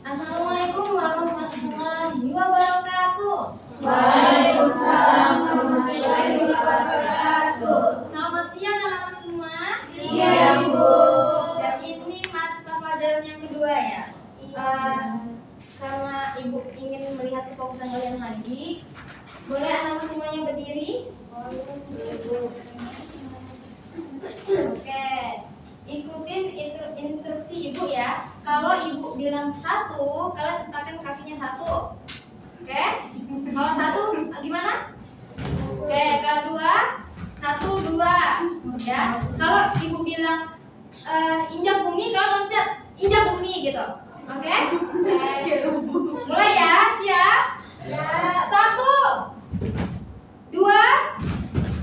Assalamualaikum warahmatullahi wabarakatuh. Waalaikumsalam warahmatullahi wabarakatuh. Selamat siang anak-anak semua. Siang, Bu. Dan ini mata pelajaran yang kedua ya. Karena Ibu ingin melihat kefokusan kalian lagi, boleh anak-anak semuanya berdiri? Oke. Ikutin instruksi Ibu ya. Kalau Ibu bilang 1, kalian letakkan kakinya 1. Oke? Kalau 1 gimana? Oke, kalau 2, 1, 2. Ya. Kalau Ibu bilang injak bumi, kalau loncat injak bumi gitu. Oke? Mulai ya, siap? 1, 2,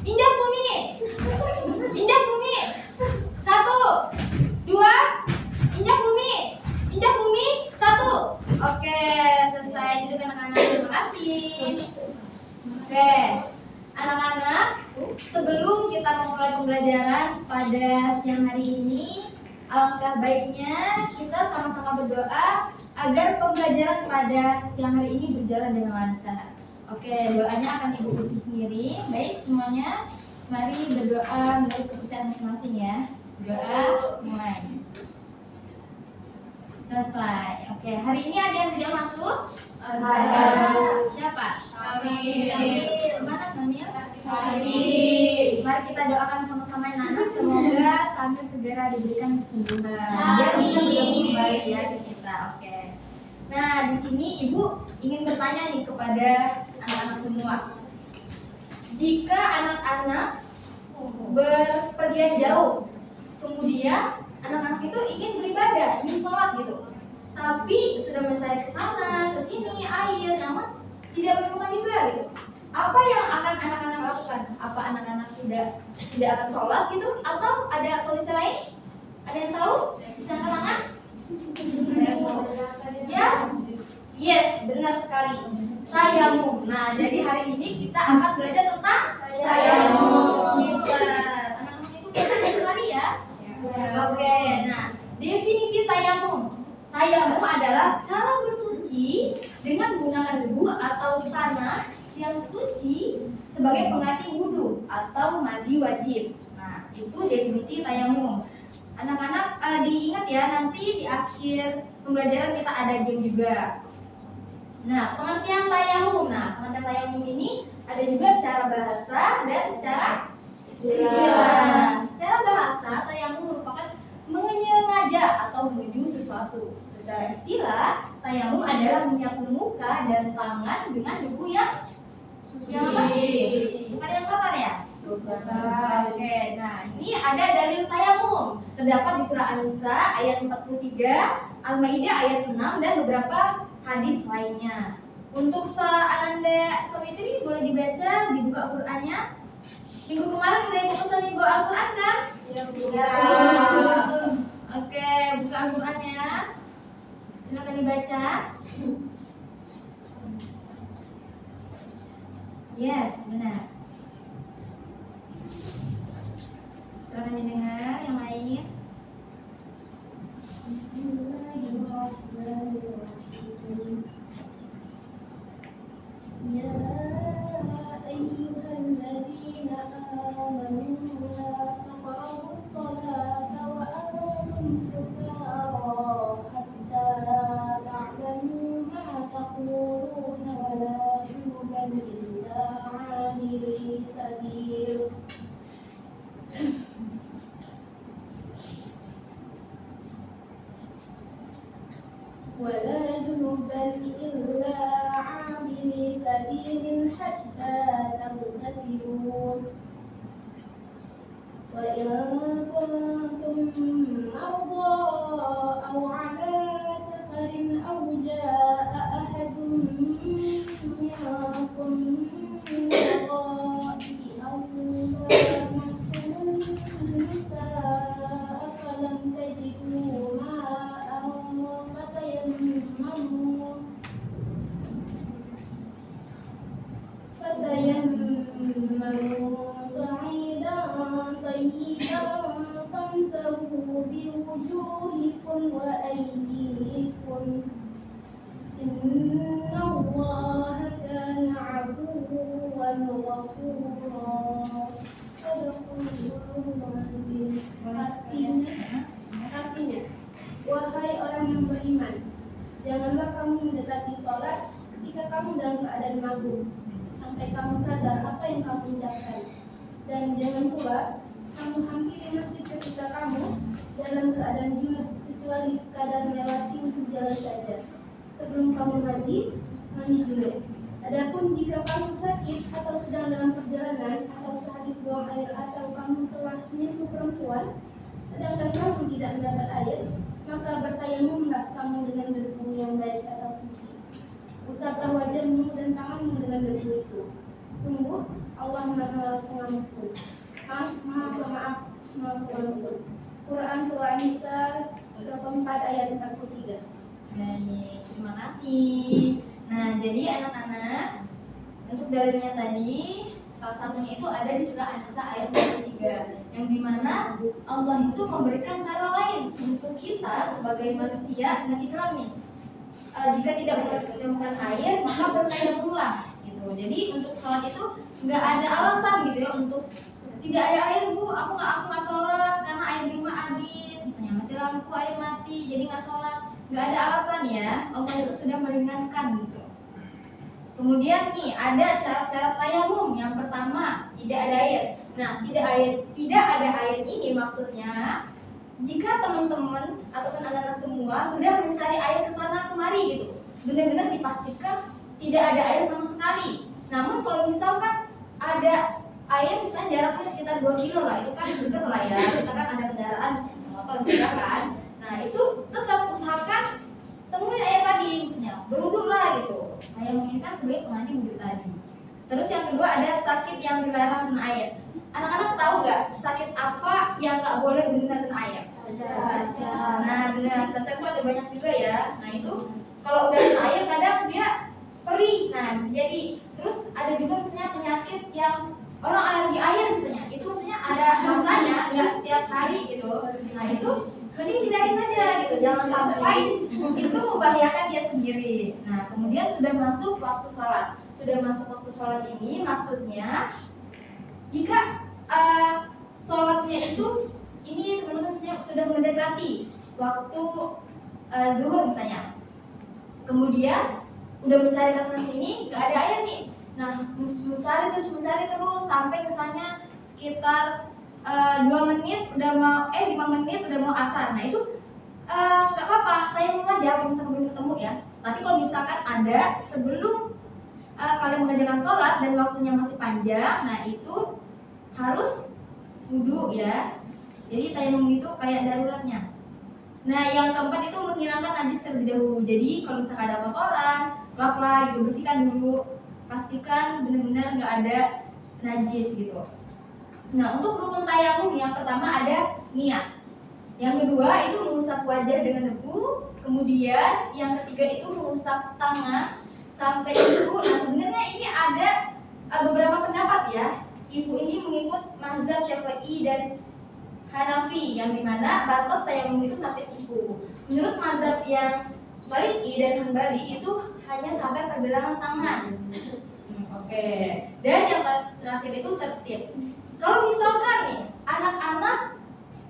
injak bumi. Injak bumi. 1, 2, injak bumi. Injak bumi. 1. Oke, selesai. Duduk anak-anak. Terima kasih. Oke, anak-anak, sebelum kita memulai pembelajaran pada siang hari ini, alangkah baiknya kita sama-sama berdoa agar pembelajaran pada siang hari ini berjalan dengan lancar. Oke, doanya akan Ibu ikuti sendiri. Baik semuanya, mari berdoa menurut kepercayaan masing-masing ya. Doa mulai. Selesai. Oke, hari ini ada yang tidak masuk? Siapa? Mana Samir? Mari kita doakan sama-sama ya anak. Semoga Samir segera diberikan kesembuhan. Dia bisa bergabung kembali ya ke kita. Oke. Nah, di sini Ibu ingin bertanya nih kepada anak-anak semua. Jika anak-anak berpergian jauh, kemudian anak-anak itu ingin beribadah, ingin sholat gitu, tapi sudah mencari ke sana, ke sini air, namun tidak menemukan juga gitu. Apa yang akan anak-anak lakukan? Apa anak-anak tidak akan sholat gitu? Atau ada solusi lain? Ada yang tahu? Bisa angkat tangan? Ya? Yes, benar sekali. Tayamum. Nah, jadi hari ini kita akan belajar tentang tayamum. Pinter. Anak-anak itu pinter sekali ya. Oke, nah definisi tayamum. Tayamum adalah cara bersuci dengan menggunakan debu atau tanah yang suci sebagai pengganti wudhu atau mandi wajib. Nah, itu definisi tayamum. Anak-anak diingat ya, nanti di akhir pembelajaran kita ada game juga. Nah, pengertian tayamum. Nah, pengertian tayamum ini ada juga secara bahasa dan secara istilah. Secara bahasa, tayamum merupakan menyengaja atau menuju sesuatu. Secara istilah, tayamum adalah menyapu muka dan tangan dengan debu yang apa? Bukan yang kotor ya? Oke, nah ini ada dalil tayamum. Terdapat di surah An-Nisa ayat 43, Al-Maidah ayat 6 dan beberapa hadis lainnya. Untuk Ananda Somitri boleh dibaca, dibuka Al-Qur'annya. Minggu kemarin udah Ibu pesan Ibu Al-Qur'an kan? Iya. Oke, buka Al-Qur'annya. Silakan dibaca. Yes, benar. Silakan didengar yang lain. Bismillahirrahmanirrahim. Ya ayyuhalladzina amanu la taqrabus salata wa antum sukara hatta ta'lamu ma taquluna wa la junuban illa 'abiri sabil. ولا جنبا إلا عابر سبيل حتى تغتسلوا وإن كنتم مرضى أو على سفر أو جاء أحد منكم من الغائط أو لامستم النساء فلم تجدوا ماء فتيمموا صعيدا طيبا فامسحوا بوجوهكم وأيديكم Innallaha kana 'afuwan ghafura. Shadaqallahul adzim. Artinya, wahai orang yang beriman, janganlah kamu mendekati sholat ketika kamu dalam keadaan mabuk, sampai kamu sadar apa yang kamu ucapkan. Dan jangan pula kamu hampiri masjid ketika kamu dalam keadaan junub, kecuali sekadar melewati untuk jalan saja. Sebelum kamu mandi junub. Adapun jika kamu sakit atau sedang dalam perjalanan atau sehabis buang air atau kamu telah menyentuh perempuan, sedangkan kamu tidak mendapat air, maka bertayamumlah kamu dengan debu yang baik atau suci. Usaplah wajahmu dan tanganmu dengan debu itu. Sungguh Allah Maha Pengampun, Maha Pemaaf, Maha Pengampun. Quran Surah An-Nisa surah keempat ayat 43. Baik, terima kasih. Nah, jadi anak-anak, untuk dalilnya tadi salah satunya itu ada di surah An-Nisa ayat 43, yang dimana Allah itu memberikan cara lain untuk kita sebagai manusia umat Islam nih. Jika tidak menemukan air, maka bertayamumlah gitu. Jadi untuk sholat itu nggak ada alasan gitu ya, untuk tidak ada air bu, aku nggak sholat karena air di rumah habis, misalnya mati lampu, air mati, jadi nggak sholat. Nggak ada alasan ya, Allah itu sudah meringankan gitu. Kemudian nih ada syarat-syarat tayamum. Yang pertama, tidak ada air. Nah, tidak ada air ini maksudnya jika teman-teman ataupun anak-anak semua sudah mencari air ke sana kemari gitu, benar-benar dipastikan tidak ada air sama sekali. Namun kalau misalkan ada air, misalnya jaraknya sekitar 2 kilo lah, itu kan dekat lah ya, kita kan ada kendaraan motor juga kan. Nah itu tetap usahakan temuin air tadi, misalnya berwudu lah gitu. Saya menginginkan sebagai penghandi wudhu tadi. Terus yang kedua ada sakit yang dilarang kena air. Anak-anak tahu nggak sakit apa yang nggak boleh benar kena air? Cacar. Nah benar, cacar itu ada banyak juga ya. Nah itu kalau udah kena air kadang dia perih. Nah bisa jadi. Terus ada juga misalnya penyakit yang orang alergi air misalnya. Itu maksudnya ada masanya, nggak setiap hari gitu. Nah itu mending hindari saja gitu, jangan sampai itu membahayakan dia sendiri. Nah kemudian sudah masuk waktu sholat. Sudah masuk waktu sholat ini maksudnya jika sholatnya itu ini teman-teman misalnya sudah mendekati waktu zuhur misalnya, kemudian udah mencari kesana sini nggak ada air nih. Nah mencari terus sampai misalnya sekitar 5 menit udah mau asar. Nah itu nggak apa-apa, tayamum aja kalau misalkan belum ketemu ya. Tapi kalau misalkan ada sebelum kalian mengerjakan sholat dan waktunya masih panjang, nah itu harus wudu ya. Jadi tayamum itu kayak daruratnya. Nah yang keempat itu menghilangkan najis terlebih dahulu. Jadi kalau misalkan ada kotoran, lap-lap gitu, bersihkan dulu, pastikan benar-benar nggak ada najis gitu. Nah untuk rukun tayamum yang pertama ada niat, yang kedua itu mengusap wajah dengan debu, kemudian yang ketiga itu mengusap tangan sampai ibu. Nah sebenarnya ini ada beberapa pendapat ya. Ibu ini mengikut mazhab Syafi'i dan Hanafi, yang dimana batas tayamum itu sampai siku. Menurut mazhab yang Maliki dan Hanbali itu hanya sampai pergelangan tangan. Oke. Dan yang terakhir itu tertib. Kalau misalkan nih anak-anak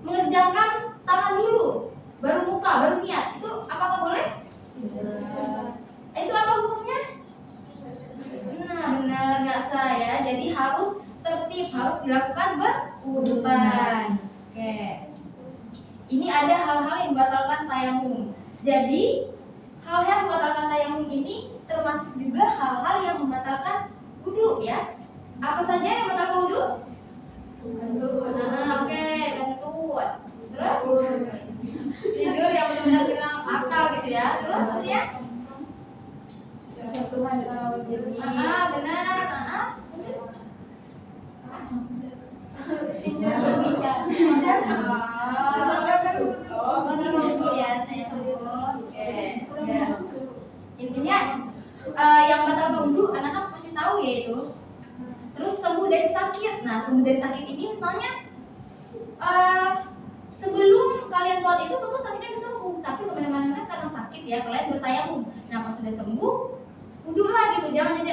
mengerjakan tangan dulu, baru muka, baru niat, itu apakah boleh? Itu apa hukumnya? Benar nggak sah ya. Jadi harus tertib, harus dilakukan berurutan. Oke. Ini ada hal-hal yang membatalkan tayamum. Jadi hal-hal yang membatalkan tayamum ini termasuk juga hal-hal yang membatalkan wudu ya. Apa saja yang membatalkan wudu? Kentut. Oke, kentut. Terus tidur yang benar-benar hilang akal gitu ya. Terus kemudian Tuhan kalau jadi benar. Dulu ya saya dulu. Oke. Udah. Intinya yang batal wudu anak-anak pasti tahu ya itu. Terus sembuh dari sakit. Nah sembuh dari sakit ini misalnya sebelum kalian sholat itu tentu sakitnya bisa sembuh, tapi kemudian kan karena sakit sakit ya, kalian bertayamum. Nah pas sudah sembuh, wudhulah gitu, jangan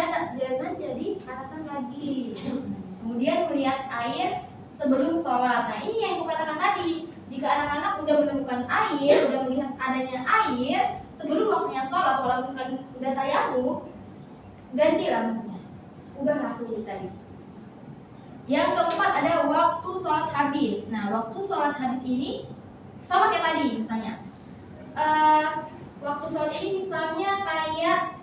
jadi atasan lagi. Kemudian melihat air sebelum sholat. Nah ini yang aku katakan tadi, jika anak-anak udah menemukan air, udah melihat adanya air sebelum waktunya sholat, walaupun kan udah tayamum, gantilah maksudnya, ubahlah dulu tadi. Yang keempat ada waktu sholat habis. Nah waktu sholat habis ini sama kayak tadi misalnya. Waktu sholat ini misalnya kayak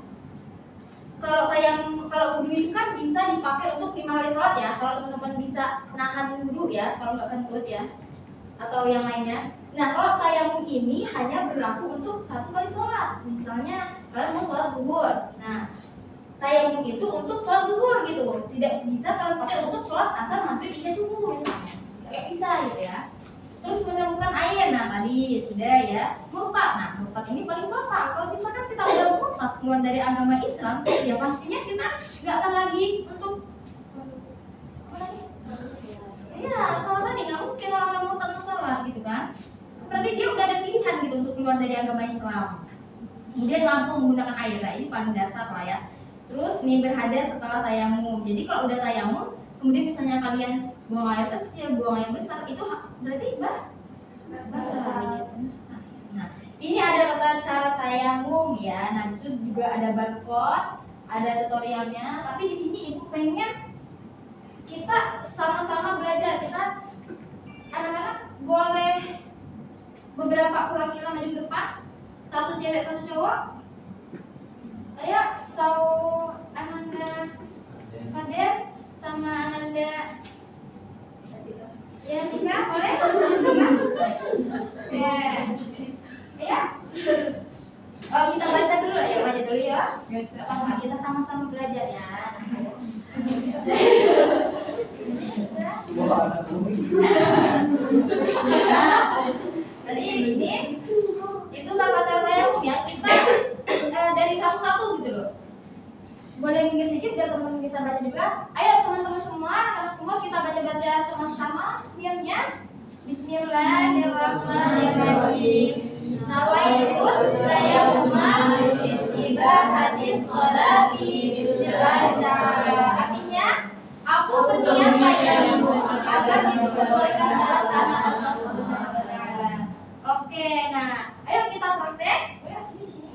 kalau wudhu itu kan bisa dipakai untuk 5 kali sholat ya. Kalau teman-teman bisa nahan wudhu ya, kalau nggak kentut ya, atau yang lainnya. Nah kalau tayamum ini hanya berlaku untuk 1 kali sholat. Misalnya kalian mau sholat zuhur, nah tayamum itu untuk sholat zuhur gitu. Tidak bisa kalian pakai untuk sholat asar, maghrib, isya, subuh misalnya. Tidak bisa gitu ya. Terus menemukan air, nah tadi sudah ya. Murtad, nah murtad ini paling fatal. Kalau misalkan kita udah murtad keluar dari agama Islam, ya pastinya kita nggak akan lagi untuk apa lagi? Iya, sholat tadi nggak mungkin orang yang murtad mau sholat gitu kan. Berarti dia udah ada pilihan gitu untuk keluar dari agama Islam. Kemudian mampu menggunakan air, nah ini paling dasar lah ya. Terus nih berhadas setelah tayamum. Jadi kalau udah tayamum, kemudian misalnya kalian buang air kecil, buang air besar, itu berarti batal. Nah, ini ada tata cara tayamum ya. Nah, disitu juga ada barcode, ada tutorialnya. Tapi di sini ibu pengen kita sama-sama belajar. Kita anak-anak boleh beberapa perwakilan maju ke depan. 1 cewek 1 cowok. Ayo, Ananda Fadel sama Ananda ya Tika, boleh? Ya. Ya. Oh, kita baca dulu ya, baca dulu ya. Apa kita sama-sama belajar ya. Tadi ini itu tata cara tayamum ya. Kita dari satu-satu gitu loh. Boleh minggir sedikit biar teman-teman bisa baca juga. Ayo teman-teman semua, anak semua kita baca-baca sama-sama. Niatnya Bismillahirrahmanirrahim. Nawaitut tayamuma bisibahadis sholati billahi ta'ala. Artinya, aku berniat tayamum agar diperbolehkan salat sama Allah Subhanahu wa taala. Oke, nah, ayo kita praktek. Sini.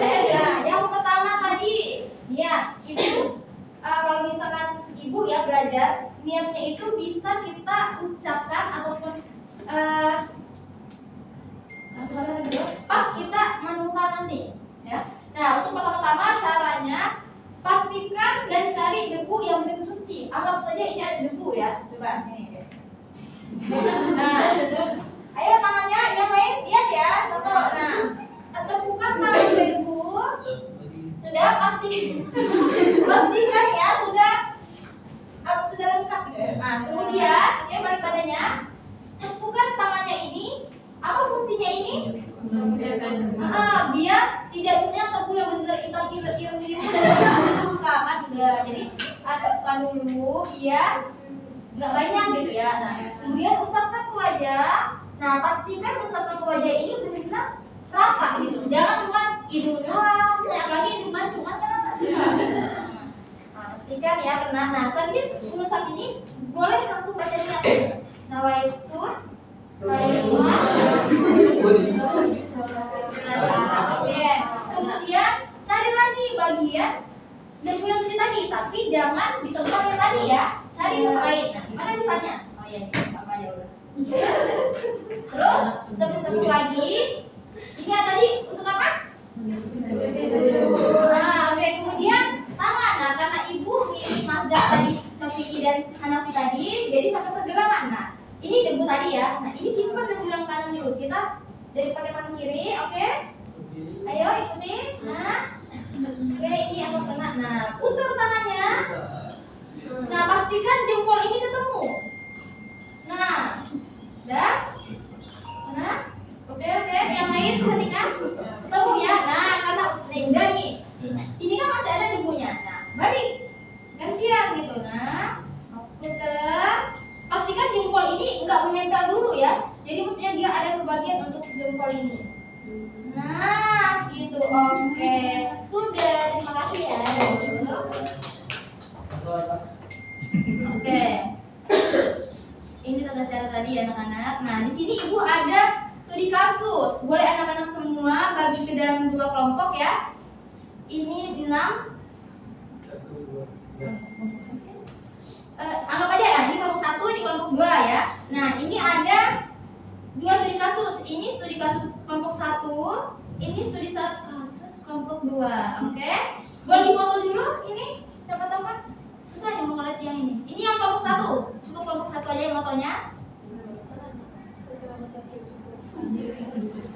Ya, yang pertama tadi niat itu kalau misalkan ibu ya belajar, niatnya itu bisa kita ucapkan ataupun pas kita menemukan nanti ya. Nah untuk pertama-tama caranya pastikan dan cari debu yang benar suci. Anggap saja ini ada debu ya, coba sini deh. Nah ayo tangannya yang lain lihat ya, contoh. Nah temukan tangan sudah debu, sudah pastikan ya sudah lengkap gitu. Nah kemudian balik badannya, tepukan tangannya ini. Apa fungsinya ini? Biar tidak bisa tebu yang benar hitam ireng buka kan enggak. Jadi tepukan dulu biar nggak banyak gitu ya. Nah kemudian usapkan ke wajah. Nah pastikan usapkan ke wajah ini benar-benar rata gitu. Jangan cuma hidung doang, apalagi hidung mancung kan karena nggak sih. Pastikan ya kena. Nah sambil mengusap ini boleh langsung baca niat. Nawaitut tayamum. Oke. Kemudian cari lagi bagian debu yang suci tadi, tapi jangan di tempat yang tadi ya. Cari yang lain. Nah gimana misalnya? Oh ya, apa aja udah. Terus tepuk-tepuk lagi. Ini yang tadi untuk apa? Nah, oke. Kemudian tangan. Nah, karena ibu ini mazhab tadi Syafi'i dan Hanafi tadi, jadi sampai pergelangan. Nah, ini debu tadi ya. Nah, ini simpan debu yang kanan dulu. Kita dari pakai tangan kiri, oke? Ayo ikuti. Nah, oke ini yang kena. Nah, putar tangannya. Nah, pastikan jempol ini ketemu. Nah, dah. Nah, oke. Yang lain perhatikan. Ketemu ya. Nah, karena udah nih. Ini kan masih ada debunya. Nah, balik. Gantian gitu. Nah, putar. Pastikan jempol ini enggak menempel dulu ya. Jadi maksudnya dia ada kebagian untuk jempol ini. Nah, gitu. Oke. Sudah, terima kasih ya. Oke. Ini tata cara tadi ya anak-anak. Nah, di sini Ibu ada studi kasus. Boleh anak-anak semua bagi ke dalam 2 kelompok ya. Ini 6. Anggap aja ya, ini kelompok 1, ini kelompok 2 ya. Nah, ini ada 2 studi kasus. Ini studi kasus kelompok 1, ini studi kasus kelompok 2. Oke? Boleh difoto dulu ini? Siapa tahu kan? Susah mau ngeliat yang ini. Ini yang kelompok 1. Cukup kelompok 1 aja yang fotonya.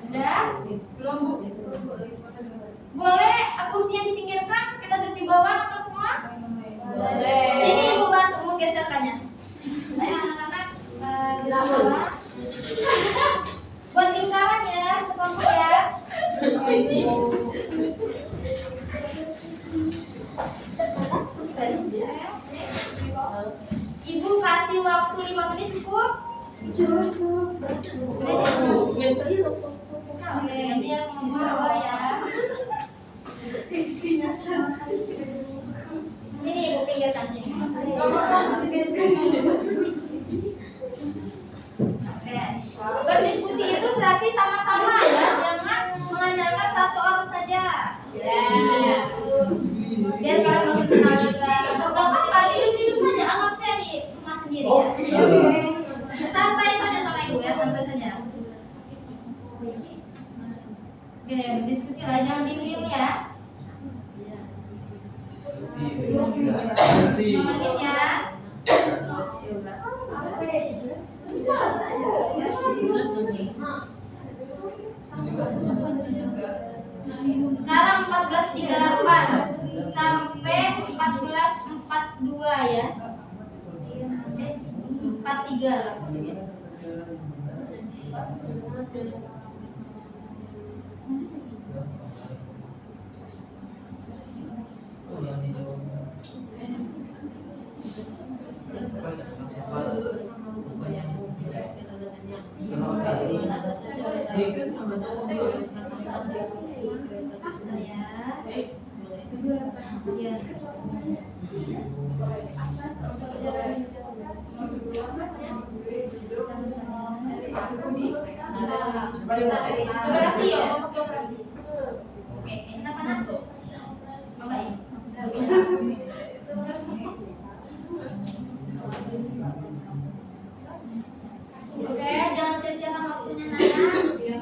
Udah? Belum, Bu. Boleh kursinya dipinggirkan, kita duduk di bawah atau semua? Boleh. Sini Ibu bantu menggeserkannya. Ayo anak-anak di bawah. Buat lingkaran ya, kelompok ya. Ibu kasih waktu 5 menit cukup? Cukup. Oke, dia di bawah ya. Sini Ibu pinggirkan sini. Oke. Berdiskusi itu berarti sama-sama ya, jangan mengandalkan satu orang saja. Biar kalian lebih kenal juga. Gak apa-apa, hidup saja, anggap saya di rumah sendiri ya. Santai saja sama Ibu ya, santai saja. Oke, berdiskusi lah, jangan diem-diem ya. 5 menit ya. Sekarang 14.38 sampai 14.42 ya. 43. Sebelah sih ya, operasi. Oke, ini apa nasi? Oh enggak ya? Oke, jangan sia-siakan waktunya Nana.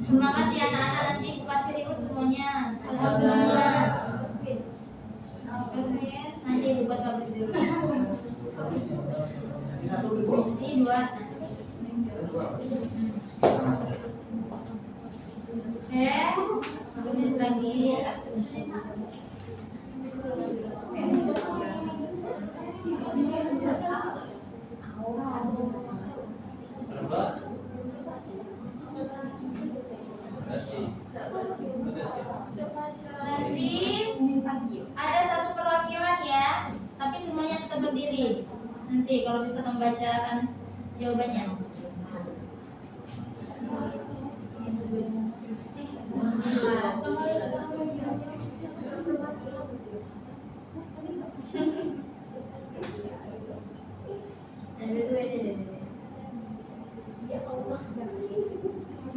Terima kasih anak-anak, nanti aku kasih riut semuanya. Alhamdulillah. Nanti ibu buat kabel dulu. Ini 2. Lanjut lagi. Nanti ada satu perwakilan ya, tapi semuanya tetap berdiri. Nanti kalau bisa membacakan jawabannya.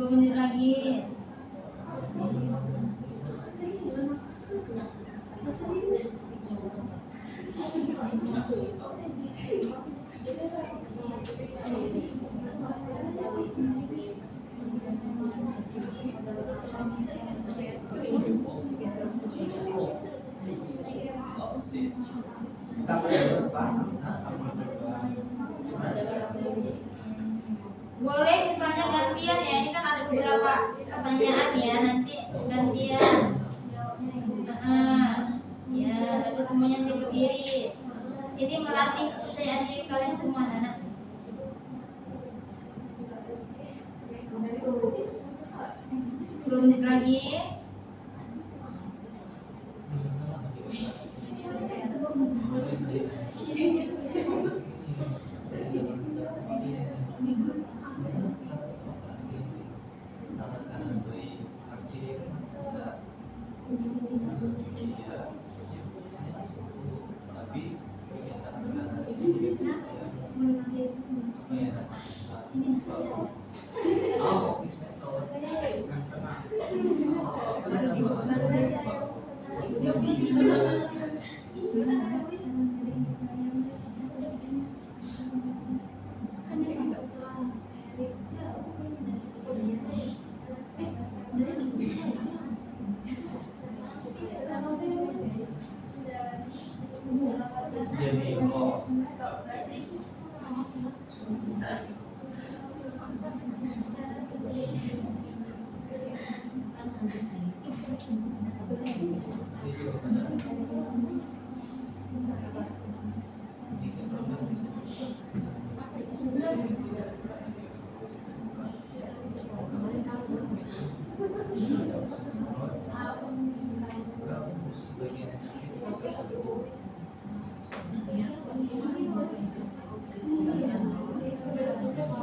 Dua menit lagi. Boleh misalnya gantian ya, ini kan ada beberapa pertanyaan ya, nanti gantian. Ya, tapi semuanya nanti berdiri. Ini melatih kepercayaan diri kalian semua, anak. 2 menit lagi.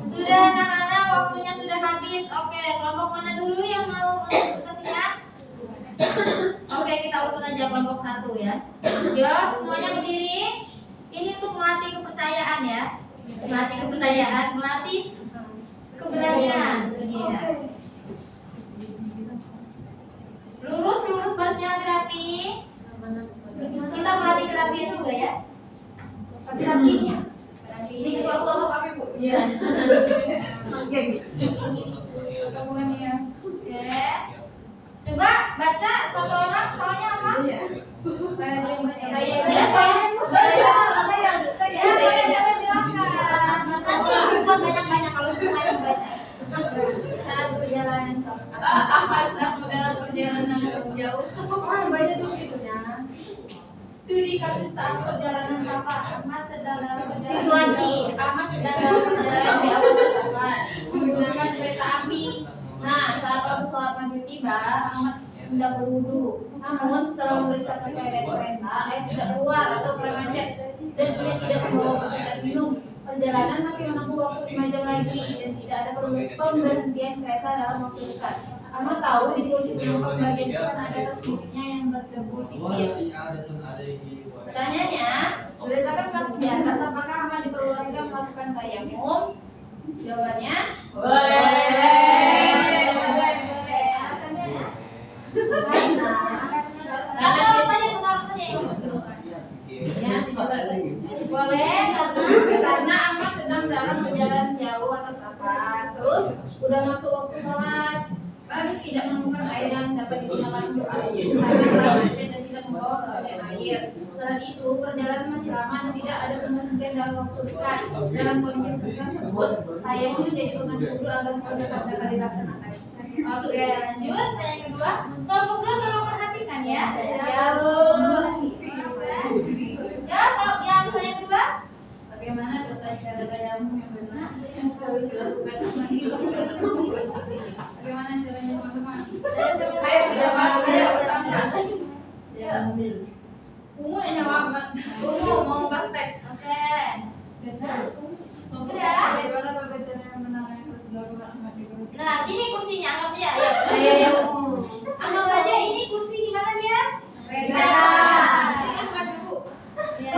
Sudah anak-anak, waktunya sudah habis. Oke, kelompok mana dulu yang mau presentasikan? Oke, kita urut aja kelompok 1 ya. Yo, semuanya berdiri. Ini untuk melatih kepercayaan ya. Melatih kepercayaan, melatih keberanian. Iya. Lurus barisnya rapi. Kita melatih kerapian juga ya. Kerapiannya. Ini ketua kelompok kami, Bu. Iya. Oke. Hubungannya. Oke. Coba baca satu orang soalnya apa? Saya yang baca. Ya, boleh silakan. Nanti buat banyak-banyak kalau semuanya baca. Saat perjalanan Apa sedang dalam perjalanan jauh? Semua baca tuh gitunya. Studi kasus saat perjalanan Safa. Ahmad sedang dalam perjalanan. situasi Ahmad sedang dalam perjalanan di awal pesawat menggunakan kereta api. Nah, saat waktu sholat maghrib tiba, Ahmad hendak berwudu. Namun setelah memeriksa ke toilet kereta, air tidak keluar atau bermacet dan ia tidak membawa air minum. Perjalanan masih menempuh waktu 5 jam lagi dan tidak ada pemberhentian kereta dalam waktu dekat. Ahmad tahu di kursi penumpang bagian depan ada tas miliknya yang berdebu tipis. Pertanyaannya, berdasarkan kasus di atas, apakah Ahmad diperbolehkan melakukan tayamum? Jawabannya Boleh. Alasannya ya? Satu orang saja. Boleh karena Ahmad sedang dalam perjalanan jauh atau safar. Terus udah masuk waktu sholat. Kami tidak menemukan air yang dapat digunakan untuk karena dan tidak membawa kesediaan air. Selain itu, perjalanan masih lama dan tidak ada pemberhentian dalam waktu dekat. Dalam kondisi tersebut, saya menjadi pengganti wudhu agar sholat dapat dilaksanakan. Oke, lanjut. Yang kedua, kelompok 2 tolong perhatikan ya. Ya, kalau yang kedua, Bagaimana cara tayammum yang benar yang harus dilakukan lagi tersebut? Bagaimana caranya teman-teman? Ayo bersama. Ya, ambil. ungu yang jawab. Ungu mau praktek. Oke. Nah, sini kursinya, anggap saja. Ayo. Anggap saja ini kursi gimana dia? Kereta. Ingat Pak Bu? Ya.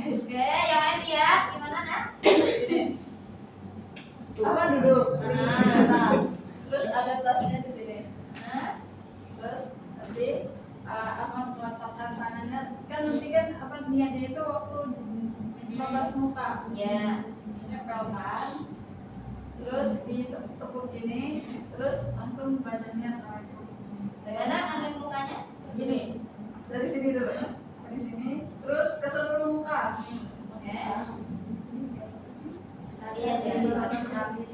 Oke, yang lain lihat gimana nak? Apa duduk? Nah, Terus ada tasnya di sini. nah. Terus nanti akan meletakkan tangannya. Kan nanti kan apa niatnya itu waktu 15 muka. Ya. Nempelkan. Terus ditekuk ini. terus langsung bacanya Mana angkat mukanya? gini, dari sini dulu ya, dari sini, terus ke seluruh muka. Oke. Sekalian ya. Sekali.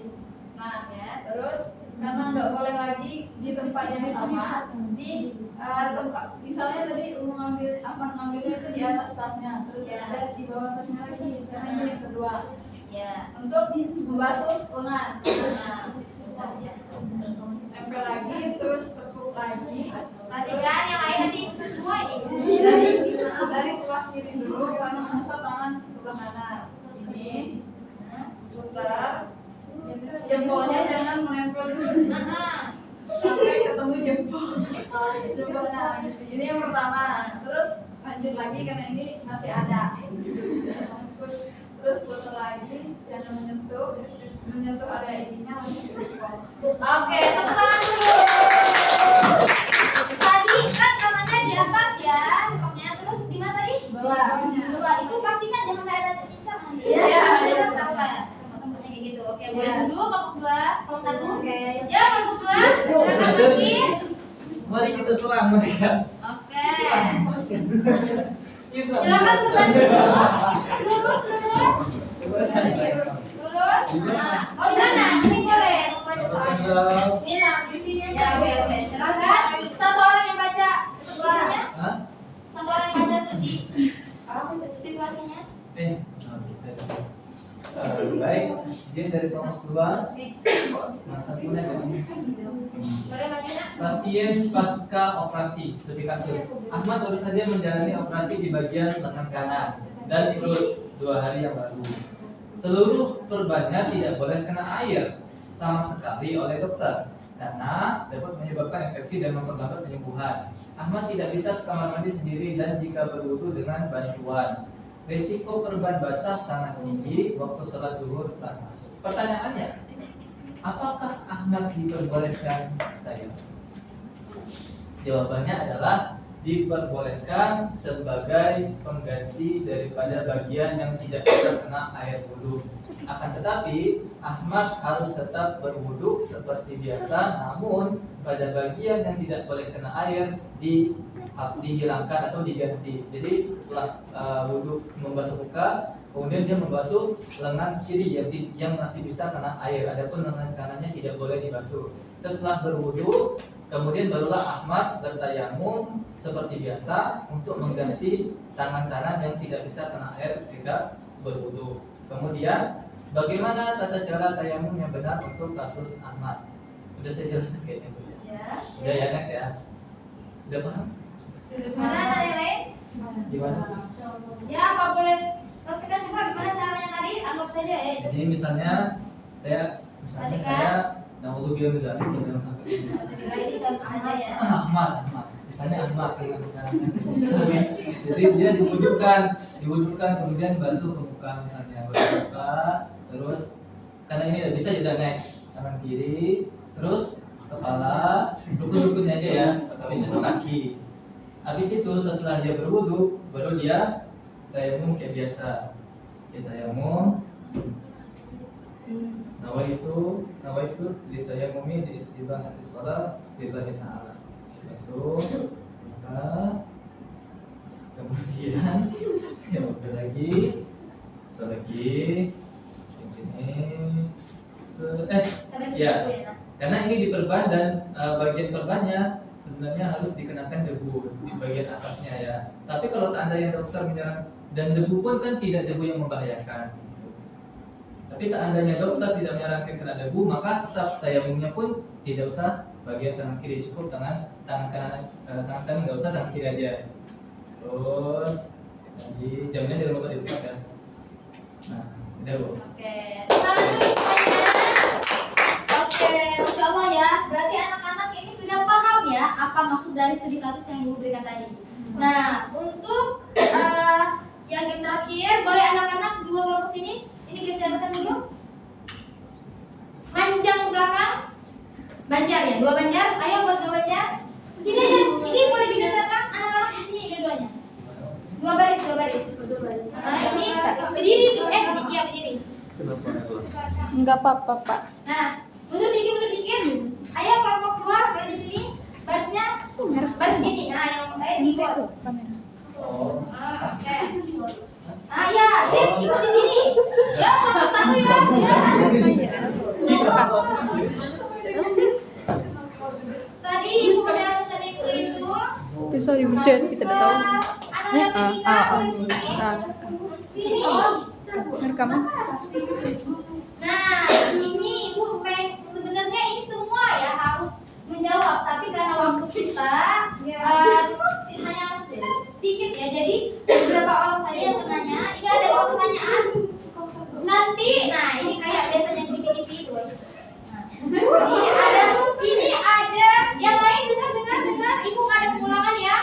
Nah, Ya. terus karena nggak boleh lagi di tempat yang sama, di tempat, misalnya tadi ngambilnya itu di atas tasnya, terus Ya. ada di bawah tasnya lagi, karena ini yang kedua. Ya. Untuk membasuh lengan, Nah, susah ya. tempel lagi, terus tekuk lagi. Perhatikan yang lain nanti ikut semua ini. Dari sebelah kiri dulu, karena mengusap tangan sebelah kanan. Ini, putar. Jempolnya jangan menempel dulu. Nah, Sampai ketemu jempolnya gitu. Ini yang pertama. Terus lanjut lagi karena ini masih ada. Terus putar lagi, jangan menyentuh area ininya langsung ke jempol. oke, tepuk tangan dulu. Tadi kan tangannya di atas ya, tepuknya terus di mana tadi? Bawahnya. Dua. Itu pastikan jangan kayak ada cincangan. Iya, iya. Tahu lah. Tempatnya kayak gitu. Oke, boleh duduk kelompok dua, kelompok satu. Oke. Ya, kelompok dua. Silakan lagi. Mari kita serang mereka. Oke. Itu. Silakan sebentar dulu. Lurus, lurus. Lurus. Nah, oh di mana? Ini boleh. Ini lah di sini. Ya, oke, oke. Silakan. Satu orang yang baca situasinya. Hah? Satu orang yang baca situasinya. Baik, jadi dari kelompok dua, Oke. satunya dari Boleh baca? pasien pasca operasi studi kasus. Ahmad baru saja menjalani operasi di bagian lengan kanan dan perut 2 hari yang lalu. Seluruh perbannya tidak boleh kena air sama sekali oleh dokter karena dapat menyebabkan infeksi dan memperlambat penyembuhan. Ahmad tidak bisa ke kamar mandi sendiri dan jika berwudu dengan bantuan. Risiko perban basah sangat tinggi waktu sholat zuhur telah masuk. Pertanyaannya, apakah Ahmad diperbolehkan tayamum? Jawabannya adalah diperbolehkan sebagai pengganti daripada bagian yang tidak bisa kena air wudhu. Akan tetapi Ahmad harus tetap berwudhu seperti biasa, namun pada bagian yang tidak boleh kena air dihilangkan atau diganti. Jadi setelah wudhu membasuh muka, kemudian dia membasuh lengan kiri yang masih bisa kena air. Adapun lengan kanannya tidak boleh dibasuh. Setelah berwudhu, kemudian barulah Ahmad bertayamum seperti biasa untuk mengganti tangan kanan yang tidak bisa kena air ketika berwudhu. Kemudian bagaimana tata cara tayamum yang benar untuk kasus Ahmad? Udah saya jelaskan kayaknya Bu ya. Ya. Udah ya next ya. Udah paham? Mana ada yang lain? Gimana? Ya, apa boleh praktekkan coba gimana caranya tadi? Anggap saja ya. Jadi misalnya saya naudzubillah jangan sampai Alhamdulillah ini contoh aja ya. Ahmad. Misalnya Ahmad dengan kanannya. Jadi dia diwujudkan kemudian basuh ke muka misalnya bermuka, terus karena ini tidak bisa juga next tangan kiri, terus kepala, rukun-rukunnya aja ya. Habis itu kaki. Habis itu setelah dia berwudu, baru dia tayamum kayak biasa. Dia tayamum. Nawaitu litayamumi di istibahati sholat lillahi ta'ala. Masuk maka kemudian ya udah lagi ini Sampai ya tujuh ya. karena ini diperban dan bagian perbannya sebenarnya harus dikenakan debu di bagian atasnya ya. Tapi kalau seandainya dokter menyerang dan debu pun kan tidak debu yang membahayakan. Tapi seandainya dokter tidak menyarankan kena debu, maka tetap tayamumnya pun tidak usah bagian tangan kiri, cukup tangan kanan nggak usah, tangan kiri aja. Terus lagi jamnya jangan lupa dibuka kan. Nah, udah Bu. Oke, sekarang dulu semuanya. Oke, Masya Allah ya. Berarti anak-anak ini sudah paham ya apa maksud dari studi kasus yang Ibu berikan tadi. Nah, untuk yang game terakhir, boleh anak-anak dua kelompok sini. Ini geserkan dulu. Panjang ke belakang. Banjar ya, dua banjar. Ayo buat dua banjar. Sini aja. Ini boleh digeserkan anak-anak di sini dua-duanya. Dua baris. Ini berdiri. Berdiri. Enggak apa-apa, Pak. Nah, mundur dikit. keyboard. Oh. Oke. Ah ya, sip, ibu di sini. Ya, nomor 1 ya. Tadi ibu udah pesan itu. Sorry, hujan kita udah tahu. Anak-anak di sini. Rekaman. Nah, ini ibu sebenarnya ini semua ya harus menjawab, tapi karena waktu kita hanya sedikit ya, jadi beberapa orang saja yang bertanya. Ini ada 2 pertanyaan. Nanti, nah ini kayak biasanya di TV itu. Ini ada yang lain dengar, ibu ada pengulangan ya.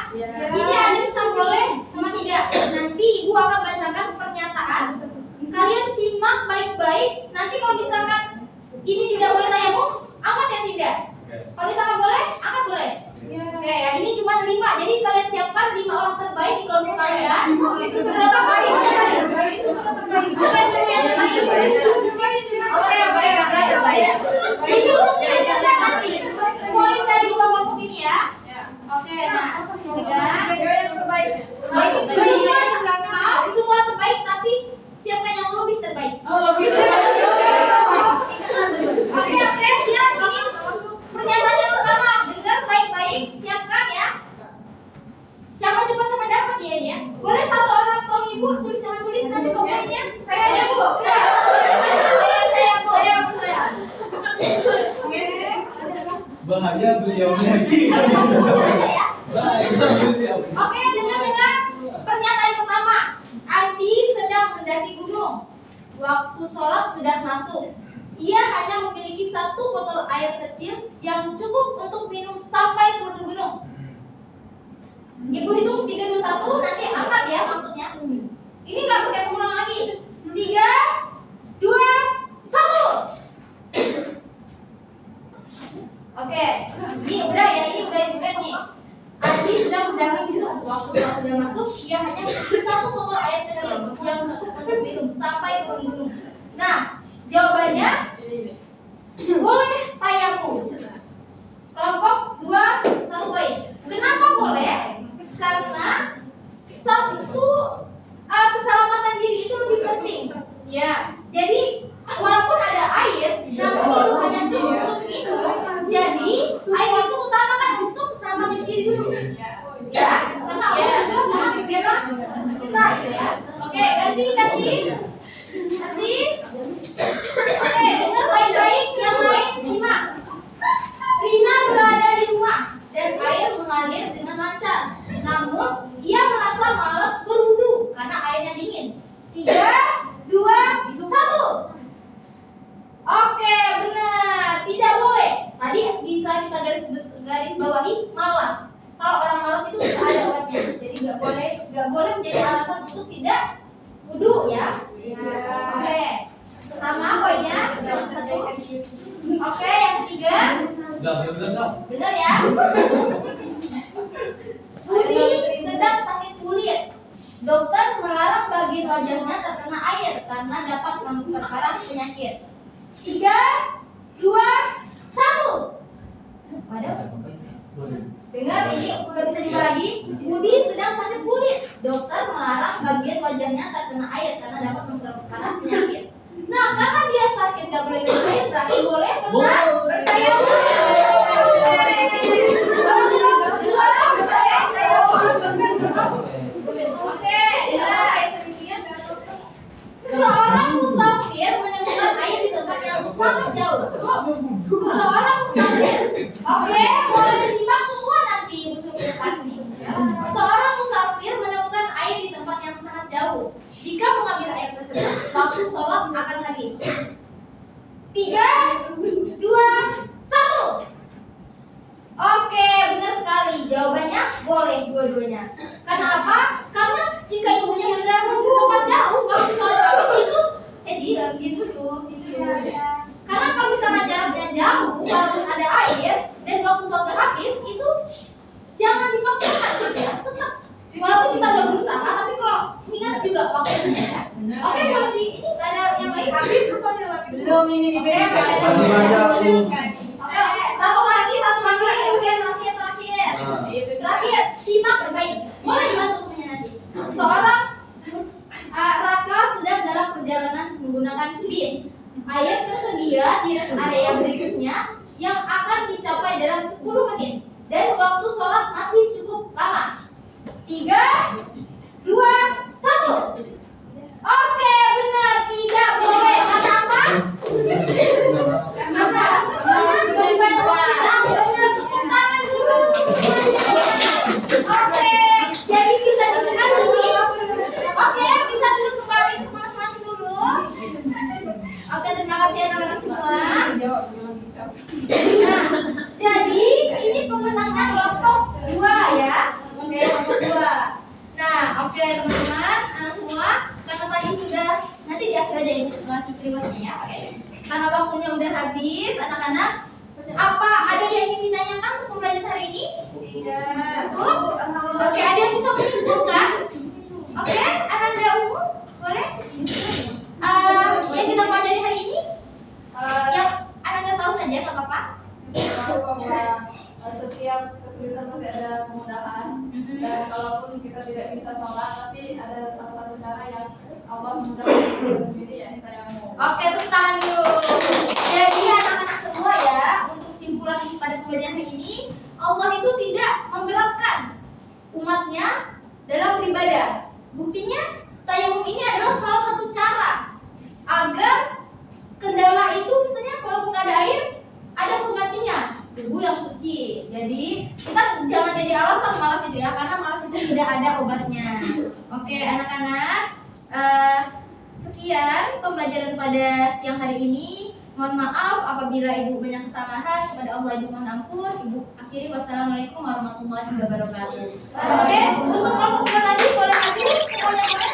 Ini ada tulisan boleh sama tidak. Nanti ibu akan bacakan pernyataan. Kalian simak baik-baik. Nanti kalau misalkan ini tidak boleh tayamum, angkat ya tidak. Kalau misalkan boleh, angkat boleh. Oke, ya ini cuma 5. Jadi kalian siapkan 5 orang terbaik di kelompok kalian. Itu sudah apa? Itu sudah terbaik. Oke. Itu untuk menentukan nanti poin dari 2 kelompok ini ya. Oke, nah, yang terbaik. semua terbaik, tapi siapkan yang lebih terbaik. Lebih. Oke, siap. Ini pernyataan yang pertama. Dengar baik-baik, siapkan ya. Siapa cepat sama dapat ya ini ya. Boleh 1 orang tolong ibu tulis nanti pokoknya. Saya aja, Bu. Saya. Bahaya beliaunya lagi. Bahaya beliau. Oke, dengar pernyataan pertama. Andi sedang mendaki gunung. Waktu sholat sudah masuk. Ia hanya memiliki 1 botol air kecil yang cukup untuk minum sampai turun gunung. Ibu hitung 3, 2, 1, nanti angkat ya maksudnya. Ini nggak pakai pengulangan lagi. 3, 2, 1. Oke, ini udah ya, ini udah disebut nih. Andi sedang mendaki gunung. Waktu sholat sudah masuk, ia hanya memiliki 1 botol air kecil yang cukup untuk minum sampai turun gunung. Nah, jawabannya boleh tayamum. Kelompok 2, 1 poin. Kenapa boleh? Karena keselamatan diri itu lebih penting. Ya. Jadi walaupun ada air, namun itu hanya cukup untuk minum. Jadi air itu utamakan untuk keselamatan diri dulu. Ya, karena Allah juga sangat membela kita gitu ya. Oke, ganti. Oke, dengar baik-baik, yang lain simak. Rina berada di rumah dan air mengalir dengan lancar. Namun ia merasa malas berwudu karena airnya dingin. 3, 2, 1. Oke, benar. Tidak boleh. Tadi bisa kita garis bawahi malas. Kalau orang malas itu bisa ada obatnya. Jadi nggak boleh menjadi alasan untuk tidak wudu ya. Oke. Sama poinnya. 1. Oke, yang ketiga. Udah. Dengar ya. Budi sedang sakit kulit. Dokter melarang bagian wajahnya terkena air karena dapat memperparah penyakit. 3, 2, 1. Dengar, ini nggak bisa diubah lagi. Budi sedang sakit kulit. Dokter melarang bagian wajahnya terkena air karena dapat memperparah penyakit. Nah, karena dia sakit nggak boleh minum air, berarti boleh bertayamum. Oke, seorang musafir menemukan air di tempat yang sangat jauh. Seorang musafir, oke, boleh disimak semua nanti ibu suruh depan nih. Seorang musafir menemukan air di tempat yang sangat jauh. Jika mengambil air tersebut, waktu sholat akan habis. 3, 2, 1. Oke, benar sekali. Jawabannya boleh dua-duanya. Karena apa? Karena jika ibunya sudah di tempat jauh, waktu sholat habis itu, gitu dong. Karena kalau misalnya jaraknya jauh, walaupun ada air dan waktu sholat habis itu jangan dipaksakan gitu ya. Tetap. Walaupun kita udah berusaha, tapi kalau ingat juga waktunya ya. Oke, kalau di ini nggak ada yang lain. Belum ini di Oke, Masih banyak, Bu. Oke, satu lagi. Terakhir. Nah. Terakhir. simak baik-baik. Boleh dibantu temannya nanti. Seorang Raka sedang dalam perjalanan menggunakan bis. Air tersedia di rest area berikutnya yang akan dicapai dalam 10 menit. Dan waktu sholat masih cukup lama. 3, 2, 1. Oke, benar. Tidak boleh. Karena apa? Benar, tepuk tangan dulu. Oke, jadi bisa dilihat ini. Oke, bisa duduk kembali ke masing-masing dulu. Oke, terima kasih anak-anak semua. Nah, jadi ini pemenangnya kelompok 2 ya. Oke, kelompok 2. Nah, oke teman-teman, semua karena tadi sudah nanti di akhir aja ibu ngasih rewardnya ya. Oke. Karena waktunya udah habis, anak-anak. Apa ada yang ingin ditanyakan untuk pembelajaran hari ini? Tidak. Cukup? Oke, ada yang bisa menyimpulkan? Oke, Ananda Ungu, boleh? Yang kita pelajari hari ini? Yang Ananda tahu saja, nggak apa-apa? Tahu bahwa setiap kesulitan pasti ada kemudahan. Dan kalaupun kita tidak bisa sholat, pasti ada salah satu cara yang Allah memudahkan kita sendiri, yakni tayamum. Oke, tepuk tangan dulu. Jadi anak-anak semua ya, untuk kesimpulan pada pembelajaran hari ini, Allah itu tidak memberatkan umatnya dalam beribadah. Buktinya, tayamum ini adalah salah satu cara agar kendala itu misalnya walaupun nggak ada air, ada penggantinya, tubuh yang suci. Jadi kita jangan jadi alasan malas itu ya, karena malas itu tidak ada obatnya. Oke, anak-anak, sekian pembelajaran pada siang hari ini. Mohon maaf apabila ibu banyak kesalahan, kepada Allah ibu mohon ampun. Ibu akhiri wassalamualaikum warahmatullahi wabarakatuh. Oke, untuk kelompok tadi boleh hadir semuanya boleh.